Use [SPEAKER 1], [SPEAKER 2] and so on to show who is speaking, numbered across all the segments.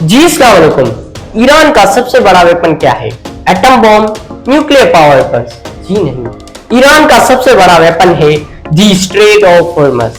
[SPEAKER 1] जी अस्सलाम वालेकुम। ईरान का सबसे बड़ा वेपन क्या है? Atom bomb, nuclear power weapons? जी नहीं, ईरान का सबसे बड़ा वेपन है the strait of Hormuz.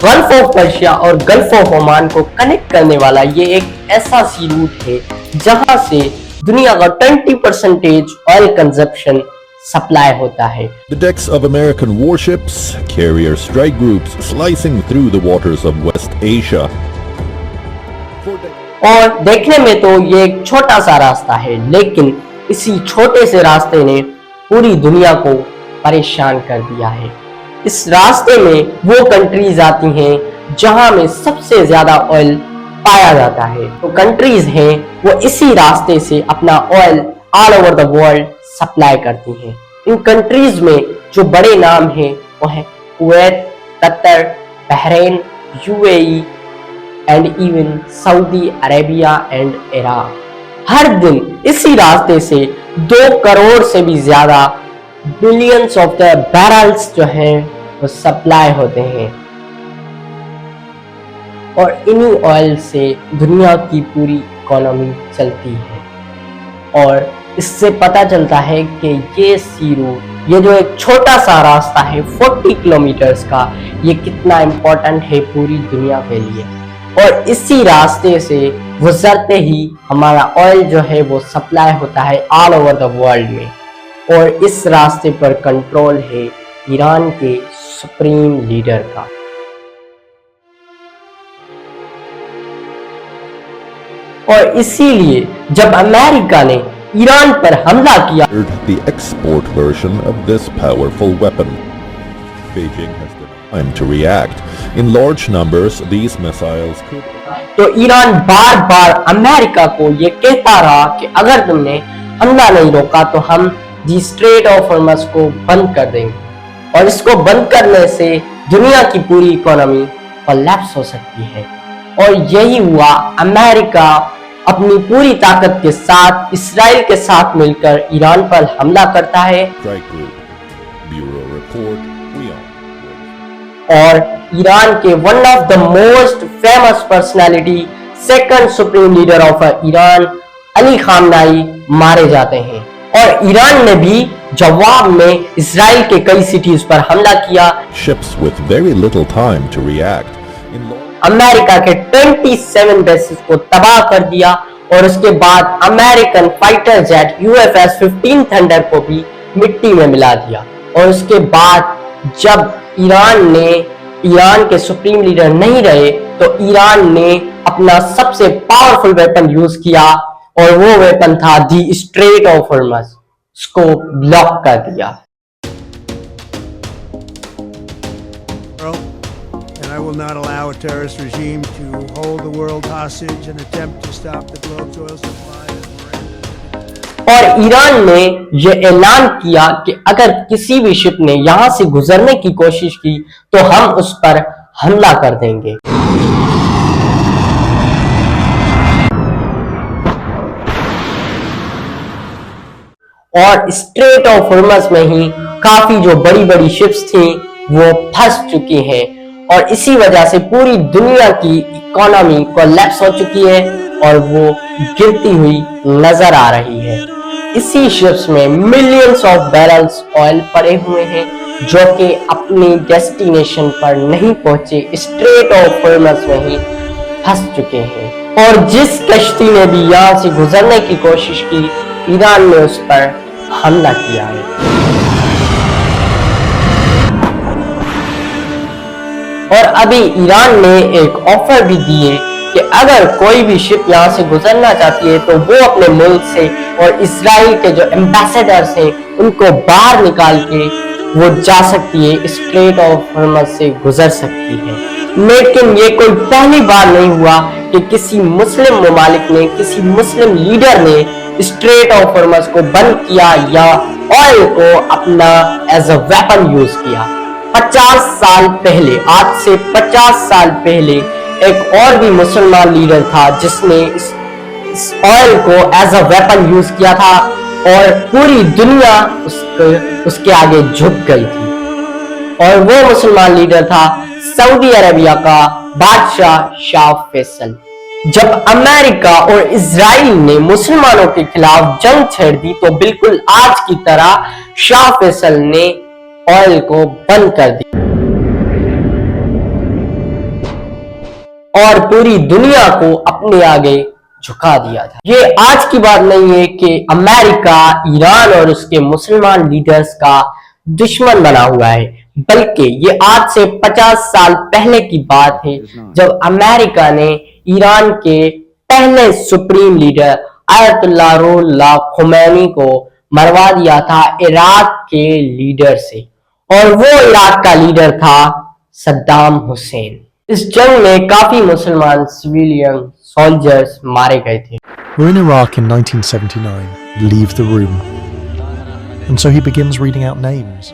[SPEAKER 1] Gulf of Persia और गल्फ ऑफ ओमान को कनेक्ट करने वाला ये एक ऐसा सी रूट है जहां से दुनिया का 20% ऑयल कंजप्शन सप्लाई होता है।
[SPEAKER 2] The decks of American warships, carrier strike groups slicing through the waters of West Asia.
[SPEAKER 1] और देखने में तो ये एक छोटा सा रास्ता है, लेकिन इसी छोटे से रास्ते ने पूरी दुनिया को परेशान कर दिया है। इस रास्ते में वो कंट्रीज आती हैं जहां में सबसे ज्यादा ऑयल पाया जाता है। तो कंट्रीज हैं वो इसी रास्ते से अपना oil all over the world supply करती हैं। इन कंट्रीज में जो बड़े नाम हैं वो है Kuwait, Qatar, Bahrain, UAE and even Saudi Arabia and Iraq. हर दिन इसी रास्ते से 2 करोड़ से भी ज्यादा बिलियंस ऑफ द बैरल्स जो हैं वो सप्लाई होते हैं और इन्हीं ऑयल से दुनिया की पूरी इकोनॉमी चलती है। और इससे पता चलता है कि ये सी रूट, ये जो एक छोटा सा रास्ता है 40 किलोमीटर्स का, ये कितना इंपॉर्टेंट है पूरी दुनिया के लिए। और इसी रास्ते से गुजरते ही हमारा ऑयल जो है वो सप्लाई होता है ऑल ओवर द वर्ल्ड में। और इस रास्ते पर कंट्रोल है ईरान के सुप्रीम लीडर का। और इसीलिए जब अमेरिका ने ईरान पर हमला किया,
[SPEAKER 2] The export version of this powerful weapon. Beijing has the time to react. In large numbers, these missiles could.
[SPEAKER 1] तो ईरान बार बार अमेरिका को ये कहता रहा कि अगर तुमने हमला नहीं रोका तो हम दी स्ट्रेट ऑफ हॉर्मज को बंद कर देंगे। और इसको बंद करने से दुनिया की पूरी इकोनॉमी कोलैप्स हो सकती है। और यही हुआ। अमेरिका अपनी पूरी ताकत के साथ इस्राइल के साथ मिलकर ईरान पर हमला करता है।
[SPEAKER 2] Strike Group. Bureau Report. WION.
[SPEAKER 1] और ईरान के one of the most famous personality, second supreme leader of Iran, Ali खामनाई मारे जाते हैं। और ईरान ने भी जवाब में इस्राइल के कई सिटीज पर हमला किया।
[SPEAKER 2] Ships with very little time to react. In
[SPEAKER 1] America के 27 बेसेस को तबाह कर दिया और उसके बाद American fighter jet UFS-15 thunder को भी मिट्टी में मिला दिया। और उसके बाद जब ईरान के सुप्रीम लीडर नहीं रहे तो ईरान ने अपना सबसे पावरफुल वेपन यूज किया और वो वेपन था दी स्ट्रेट ऑफ हॉर्मज। उसको ब्लॉक कर दिया।
[SPEAKER 3] And I will not allow a terrorist regime to hold the world hostage and attempt to stop the globe's oil supply.
[SPEAKER 1] और ईरान ने यह ऐलान किया कि अगर किसी भी शिप ने यहां से गुजरने की कोशिश की तो हम उस पर हमला कर देंगे। और स्ट्रेट ऑफ हॉर्मज में ही काफी जो बड़ी बड़ी शिप्स थी वो फंस चुकी हैं और इसी वजह से पूरी दुनिया की इकोनॉमी कोलैप्स हो चुकी है और वो गिरती हुई नजर आ रही है। इसी शिप्स में मिलियंस ऑफ बैरल्स ऑयल पड़े हुए हैं जो कि अपनी डेस्टिनेशन पर नहीं पहुंचे, स्ट्रेट ऑफ हॉर्मज में ही फंस चुके हैं। और जिस कश्ती ने भी यहां से गुजरने की कोशिश की, ईरान ने उस पर हमला किया है। और अभी ईरान ने एक ऑफर भी दिए कि अगर कोई भी शिप यहाँ से गुजरना चाहती है तो वो अपने मुल्क से और इजराइल के जो एम्बेसडर्स हैं उनको बाहर निकाल के वो जा सकती है, स्ट्रेट ऑफ हॉर्मज से गुजर सकती है। लेकिन ये कोई पहली बार नहीं हुआ कि किसी मुस्लिम ममालिक ने, किसी मुस्लिम लीडर ने स्ट्रेट ऑफ हॉर्मज को बंद किया या ऑयल को अपना एज अ वेपन यूज किया। 50 साल पहले, आज से 50 साल पहले एक और भी मुसलमान लीडर था जिसने इस ऑयल को एज अ वेपन यूज किया था और पूरी दुनिया उसके आगे झुक गई थी। और वो मुसलमान लीडर था सऊदी अरेबिया का बादशाह शाह फैसल। जब अमेरिका और इजराइल ने मुसलमानों के खिलाफ जंग छेड़ दी तो बिल्कुल आज की तरह शाह फैसल ने ऑयल को बंद कर दिया और पूरी दुनिया को अपने आगे झुका दिया था। ये आज की बात नहीं है कि अमेरिका ईरान और उसके मुसलमान लीडर्स का दुश्मन बना हुआ है, बल्कि ये आज से 50 साल पहले की बात है जब अमेरिका ने ईरान के पहले supreme leader Ayatollah Ruhollah Khomeini को मरवा दिया था इराक के लीडर से, और वो इराक का लीडर था सद्दाम हुसैन। इस जंग में काफी मुसलमान सिविलियन सोल्जर्स मारे गए थे।
[SPEAKER 4] We're in Iraq in 1979. Leave the room. And so he begins reading out names.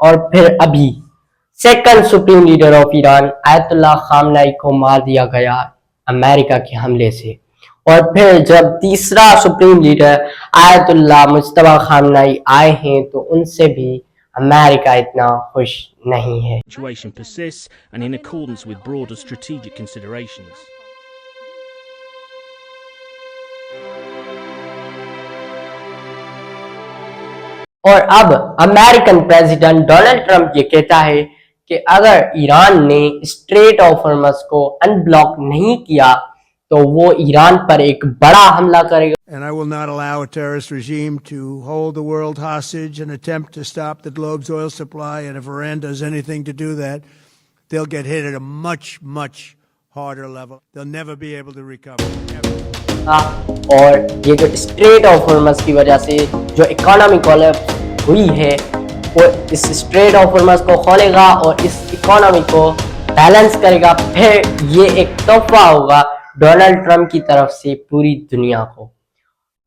[SPEAKER 1] और फिर अभी second supreme leader of Iran Ayatollah खामनाई को मार दिया गया अमेरिका के हमले से, और फिर जब तीसरा supreme leader Ayatollah Mojtaba Khamenei आए हैं तो उनसे भी अमेरिका इतना खुश नहीं है।
[SPEAKER 5] Situation persists and in accordance with broader strategic considerations.
[SPEAKER 1] और अब अमेरिकन प्रेसिडेंट डोनाल्ड ट्रंप ये कहता है कि अगर ईरान ने स्ट्रेट ऑफ हॉर्मज़ को अनब्लॉक नहीं किया तो वो ईरान पर एक बड़ा हमला करेगा।
[SPEAKER 3] And I will not allow a terrorist regime to hold the world hostage and attempt to stop the globe's oil supply. And if Iran does anything to do that, they'll get hit at a much, much harder level. They'll never be able to recover. Never.
[SPEAKER 1] और ये जो straight of हॉर्मज़ की वजह से जो economy collapse हुई है वो इस स्ट्रेट ऑफ हॉर्मज़ को खोलेगा और इस इकोनॉमी को बैलेंस करेगा। फिर ये एक तोहफा होगा डोनाल्ड ट्रंप की तरफ से पूरी दुनिया को।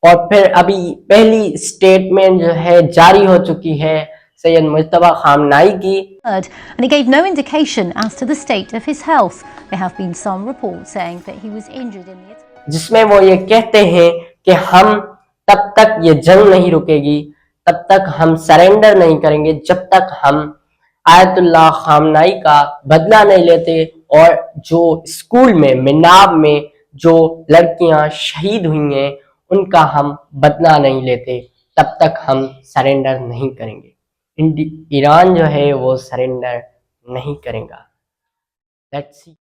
[SPEAKER 1] और फिर अभी पहली स्टेटमेंट जो है जारी हो चुकी है सैयद मुज्तबा खामनाई की,
[SPEAKER 6] and he gave no indication as to the state of his health. There have been some reports saying that he was injured in the attack.
[SPEAKER 1] जिसमें वो ये कहते हैं कि हम तब तक ये जंग नहीं रुकेगी, तब तक हम सरेंडर नहीं करेंगे जब तक हम आयतुल्लाह खामनाई का बदला नहीं लेते, और जो स्कूल में मिनाब में जो लड़कियां शहीद हुई हैं उनका हम बदला नहीं लेते, तब तक हम सरेंडर नहीं करेंगे। ईरान जो है वो सरेंडर नहीं करेगा। Let's see.